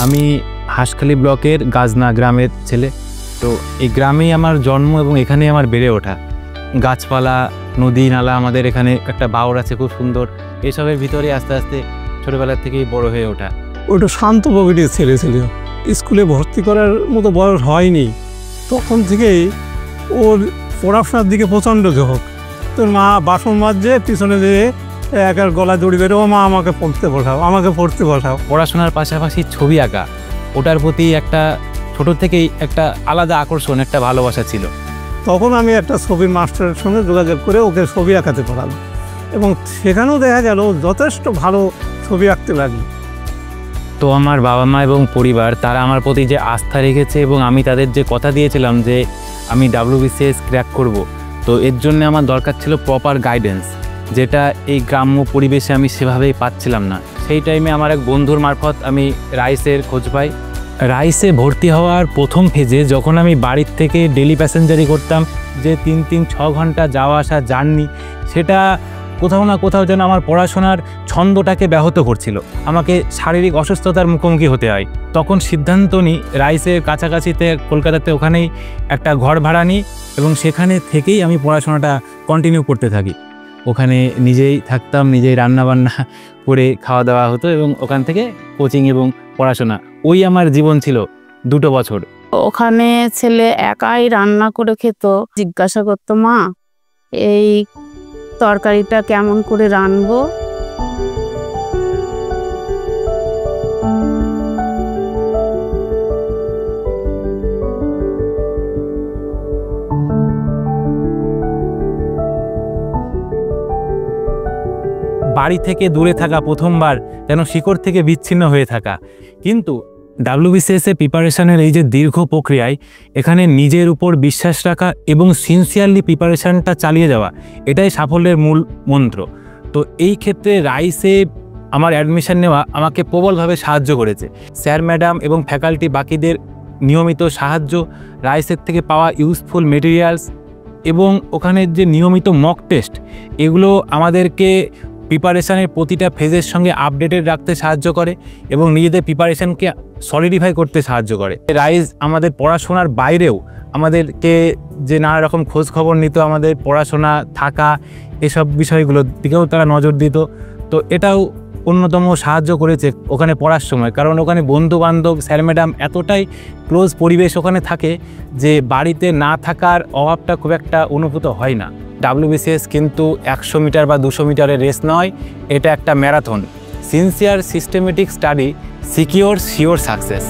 আমি হাঁসখালি ব্লকের গাজনা গ্রামের ছেলে। তো এই গ্রামেই আমার জন্ম এবং এখানেই আমার বেড়ে ওঠা। গাছপালা, নদী নালা, আমাদের এখানে একটা বাওর আছে খুব সুন্দর। এসবের ভিতরে আস্তে আস্তে ছোটোবেলার থেকেই বড় হয়ে ওঠা। ওটা শান্ত প্রকৃতির ছেলে ছিল। স্কুলে ভর্তি করার মতো বয়স হয়নি, তখন থেকেই ওর পড়াশোনার দিকে প্রচণ্ড ঝোঁক। তোর মা বাসন মাজছে, পিছনে যেয়ে একার গলা দড়ি বেরো, মা আমাকে পড়তে বসাও। পড়াশোনার পাশাপাশি ছবি আঁকা, ওটার প্রতি একটা ছোটো থেকেই একটা আলাদা আকর্ষণ, একটা ভালোবাসা ছিল। তখন আমি একটা ছবির মাস্টারের সঙ্গে যোগাযোগ করে ওকে ছবি আঁকাতে পারলাম, এবং সেখানেও দেখা গেল যথেষ্ট ভালো ছবি আঁকতে লাগলো। তো আমার বাবা মা এবং পরিবার তারা আমার প্রতি যে আস্থা রেখেছে এবং আমি তাদের যে কথা দিয়েছিলাম যে আমি WBCS ক্র্যাক করব, তো এর জন্য আমার দরকার ছিল প্রপার গাইডেন্স, যেটা এই গ্রাম্য পরিবেশে আমি সেভাবেই পাচ্ছিলাম না। সেই টাইমে আমার এক বন্ধুর মারফত আমি রাইসের খোঁজ পাই। রাইসে ভর্তি হওয়ার প্রথম ফেজে যখন আমি বাড়ির থেকে ডেলি প্যাসেঞ্জারি করতাম, যে 3-6 ঘন্টা যাওয়া আসা জার্নি, সেটা কোথাও না কোথাও যেন আমার পড়াশোনার ছন্দটাকে ব্যাহত করছিল। আমাকে শারীরিক অসুস্থতার মুখোমুখি হতে হয়। তখন সিদ্ধান্ত নিই রাইসের কাছাকাছিতে কলকাতাতে ওখানেই একটা ঘর ভাড়া নিই এবং সেখানে থেকেই আমি পড়াশোনাটা কন্টিনিউ করতে থাকি। ওখানে নিজেই থাকতাম, নিজেই রান্নাবান্না করে খাওয়া দাওয়া হতো এবং ওখান থেকে কোচিং এবং পড়াশোনা, ওই আমার জীবন ছিল 2 বছর। ওখানে ছেলে একাই রান্না করে খেত। জিজ্ঞাসা করতো, মা এই তরকারিটা কেমন করে রানবো? বাড়ি থেকে দূরে থাকা, প্রথমবার যেন শিকড় থেকে বিচ্ছিন্ন হয়ে থাকা। কিন্তু WBCS প্রিপারেশনের এই যে দীর্ঘ প্রক্রিয়ায় এখানে নিজের উপর বিশ্বাস রাখা এবং সিনসিয়ারলি প্রিপারেশানটা চালিয়ে যাওয়া, এটাই সাফল্যের মূল মন্ত্র। তো এই ক্ষেত্রে রাইসে আমার অ্যাডমিশন নেওয়া আমাকে প্রবলভাবে সাহায্য করেছে। স্যার ম্যাডাম এবং ফ্যাকাল্টি বাকিদের নিয়মিত সাহায্য, রাইসের থেকে পাওয়া ইউজফুল মেটেরিয়ালস এবং ওখানের যে নিয়মিত মক টেস্ট, এগুলো আমাদেরকে প্রিপারেশানের প্রতিটা ফেজের সঙ্গে আপডেটেড রাখতে সাহায্য করে এবং নিজেদের প্রিপারেশানকে সলিডিফাই করতে সাহায্য করে। রাইস আমাদের পড়াশোনার বাইরেও আমাদেরকে যে নানা রকম খোঁজ খবর নিত, আমাদের পড়াশোনা, থাকা, এসব বিষয়গুলোর দিকেও তারা নজর দিত। তো এটাও অন্যতম সাহায্য করেছে ওখানে পড়ার সময়, কারণ ওখানে বন্ধুবান্ধব, স্যার ম্যাডাম এতটাই ক্লোজ পরিবেশ ওখানে থাকে যে বাড়িতে না থাকার অভাবটা খুব একটা অনুভূত হয় না। WBCS কিন্তু 100 মিটার বা 200 মিটারের রেস নয়, এটা একটা marathon. Sincere systematic study secure sure success.